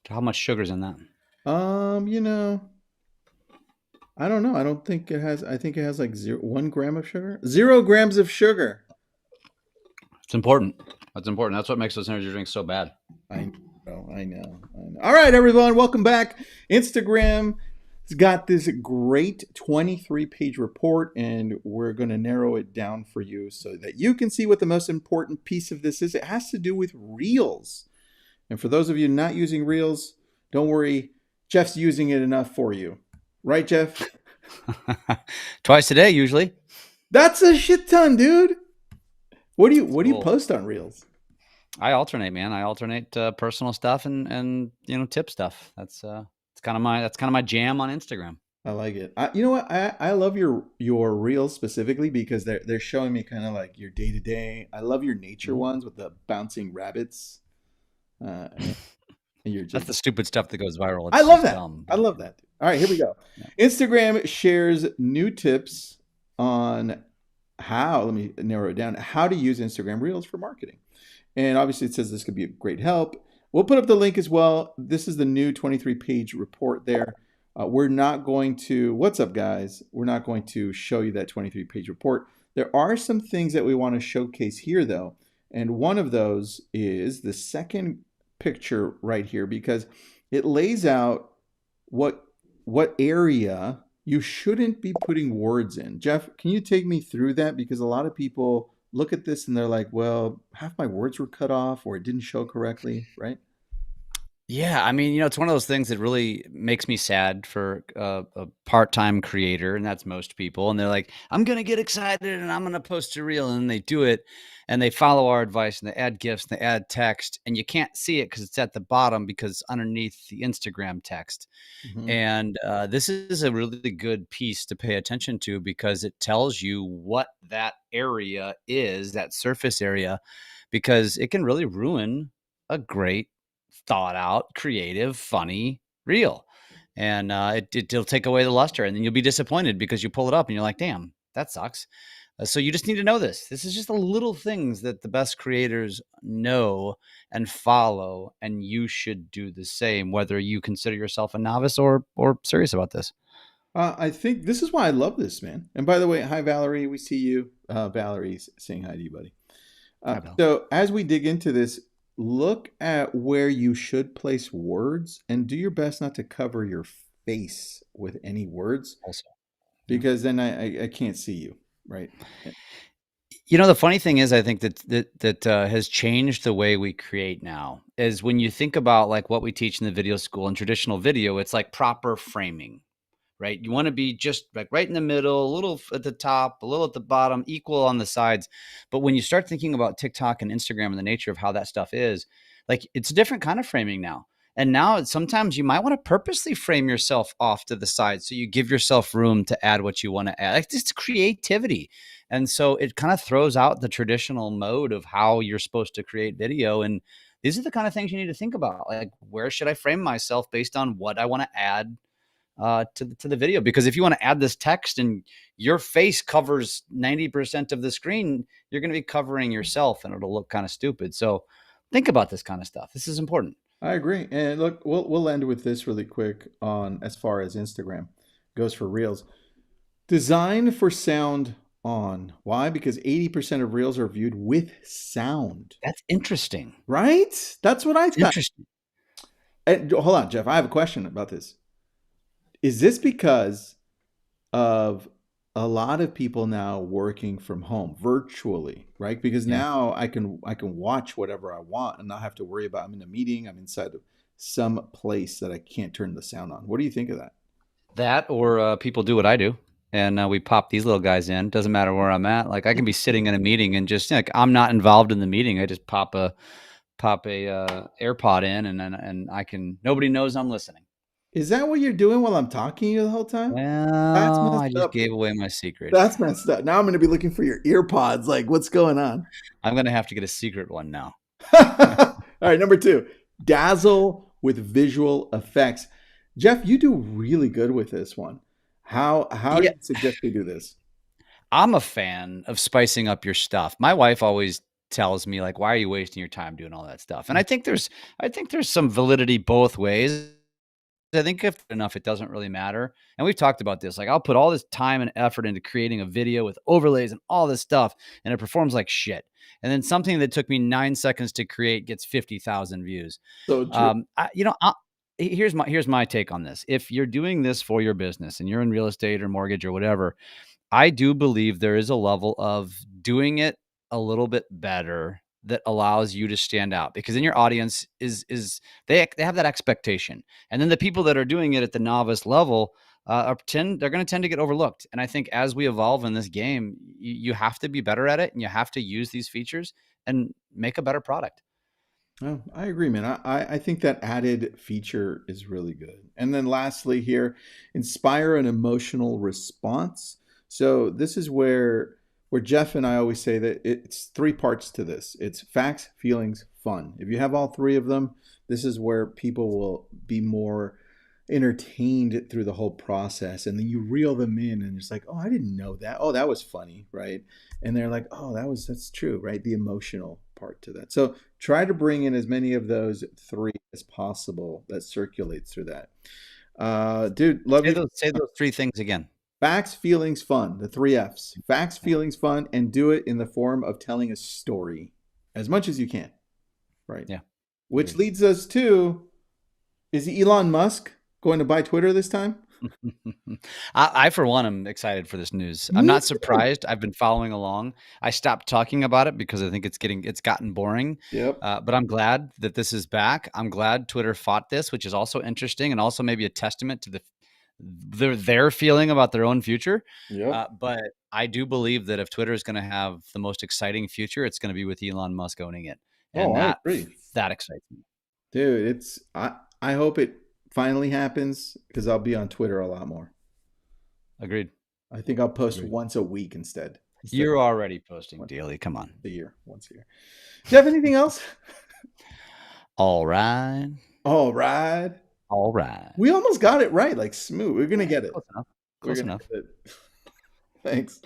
How much sugar's in that? You know, I don't know. I don't think it has. I think it has like 1 gram of sugar. 0 grams of sugar. It's important. That's important. That's what makes those energy drinks so bad. I know. I know. I know. All right, everyone, welcome back. Instagram has got this great 23-page report, and we're going to narrow it down for you so that you can see what the most important piece of this is. It has to do with Reels. And for those of you not using Reels, don't worry. Jeff's using it enough for you. Right, Jeff? Twice a day, usually. That's a shit ton, dude. What do you Cool. post on Reels? I alternate, man. I alternate personal stuff and tip stuff. That's kind of my jam on Instagram. I like it. You know what? I love your Reels specifically because they're showing me kind of like your day to day. I love your nature Mhm. ones with the bouncing rabbits. And you're That's just the stupid stuff that goes viral. I It's love just that. dumb. I But love that. All right, here we go. yeah. Instagram shares new tips on how, let me narrow it down, how to use Instagram Reels for marketing. And obviously, it says this could be a great help. We'll put up the link as well. This is the new 23-page report there. We're not going to, what's up, guys? We're not going to show you that 23-page report. There are some things that we want to showcase here, though. And one of those is the second picture right here because it lays out what what area you shouldn't be putting words in. Jeff, can you take me through that? Because a lot of people look at this and they're like, well, half my words were cut off or it didn't show correctly, right? Yeah, I mean, it's one of those things that really makes me sad for a part-time creator, and that's most people. And they're like, "I'm gonna get excited and I'm gonna post a reel," and they do it, and they follow our advice, and they add gifs, and they add text, and you can't see it because it's at the bottom because it's underneath the Instagram text. Hmm. And this is a really good piece to pay attention to because it tells you what that area is, that surface area, because it can really ruin a great, thought out, creative, funny reel. And it'll take away the luster, and then you'll be disappointed because you pull it up and you're like, damn, that sucks. So you just need to know this. This is just the little things that the best creators know and follow, and you should do the same, whether you consider yourself a novice or serious about this. I think this is why I love this, man. And by the way, hi, Valerie. We see you. Valerie's saying hi to you, buddy. Hi, Bill. So as we dig into this, look at where you should place words and do your best not to cover your face with any words Also, yeah. because then I can't see you, right? The funny thing is, I think that has changed the way we create now. Is when you think about like what we teach in the video school and traditional video, it's like proper framing, right? You want to be just like right in the middle, a little at the top, a little at the bottom, equal on the sides. But when you start thinking about TikTok and Instagram and the nature of how that stuff is, like it's a different kind of framing now. And now sometimes you might want to purposely frame yourself off to the side so you give yourself room to add what you want to add. Like it's creativity. And so it kind of throws out the traditional mode of how you're supposed to create video. And these are the kind of things you need to think about. Like, where should I frame myself based on what I want to add to the video? Because if you want to add this text and your face covers 90% of the screen, you're going to be covering yourself and it'll look kind of stupid. So think about this kind of stuff. This is important. I agree. And look, we'll end with this really quick on as far as Instagram goes for Reels. Design for sound on. Why? Because 80% of Reels are viewed with sound. That's interesting. Right? That's what I thought. Interesting. And hold on, Jeff. I have a question about this. Is this because of a lot of people now working from home virtually, right? Because Yeah. now I can watch whatever I want and not have to worry about I'm in a meeting, I'm inside of some place that I can't turn the sound on. What do you think of that? That or people do what I do. And we pop these little guys in. Doesn't matter where I'm at. Like I can be sitting in a meeting and just like I'm not involved in the meeting. I just pop a AirPod in and I can. Nobody knows I'm listening. Is that what you're doing while I'm talking to you the whole time? That's Well, I messed just up. gave away my secret. That's messed up. Now I'm going to be looking for your ear pods. Like, what's going on? I'm gonna have to get a secret one now. All right, number two, Dazzle with visual effects. Jeff, you do really good with this one. How do Yeah, you suggest we do this? I'm a fan of spicing up your stuff. My wife always tells me like, why are you wasting your time doing all that stuff? And I think there's some validity both ways. I think if enough, it doesn't really matter. And we've talked about this. Like, I'll put all this time and effort into creating a video with overlays and all this stuff, and it performs like shit. And then something that took me 9 seconds to create gets 50,000 views. So true. Here's my take on this. If you're doing this for your business and you're in real estate or mortgage or whatever, I do believe there is a level of doing it a little bit better that allows you to stand out, because then your audience is they have that expectation. And then the people that are doing it at the novice level they're going to tend to get overlooked. And I think as we evolve in this game, you have to be better at it, and you have to use these features and make a better product. Oh, I agree, man. I think that added feature is really good. And then lastly here, inspire an emotional response. So this is where Jeff and I always say that it's three parts to this. It's facts, feelings, fun. If you have all three of them, this is where people will be more entertained through the whole process, and then you reel them in and it's like, oh, I didn't know that. Oh, that was funny, right? And they're like, oh, that's true, right? The emotional part to that. So try to bring in as many of those three as possible that circulates through that. Dude, love Say you. those three things again. Facts, feelings, fun. The three F's. Facts, feelings, fun, and do it in the form of telling a story as much as you can, right? Yeah. Which leads us to, is Elon Musk going to buy Twitter this time? I, for one, am excited for this news. I'm Me not too. surprised. I've been following along. I stopped talking about it because I think it's gotten boring. Yep. But I'm glad that this is back. I'm glad Twitter fought this, which is also interesting, and also maybe a testament to their feeling about their own future. Yep. But I do believe that if Twitter is going to have the most exciting future, it's going to be with Elon Musk owning it, Oh, and I that agree. that excites me. Dude, I hope it finally happens because I'll be on Twitter a lot more. Agreed. I think I'll post Agreed. once a week instead You're of already posting once daily. Come on. a year, once a year. Do you have anything else? All right. All right. All right. We almost got it right, like smooth. We're gonna Yeah, get it. close enough. We're Close gonna enough. get it. Thanks.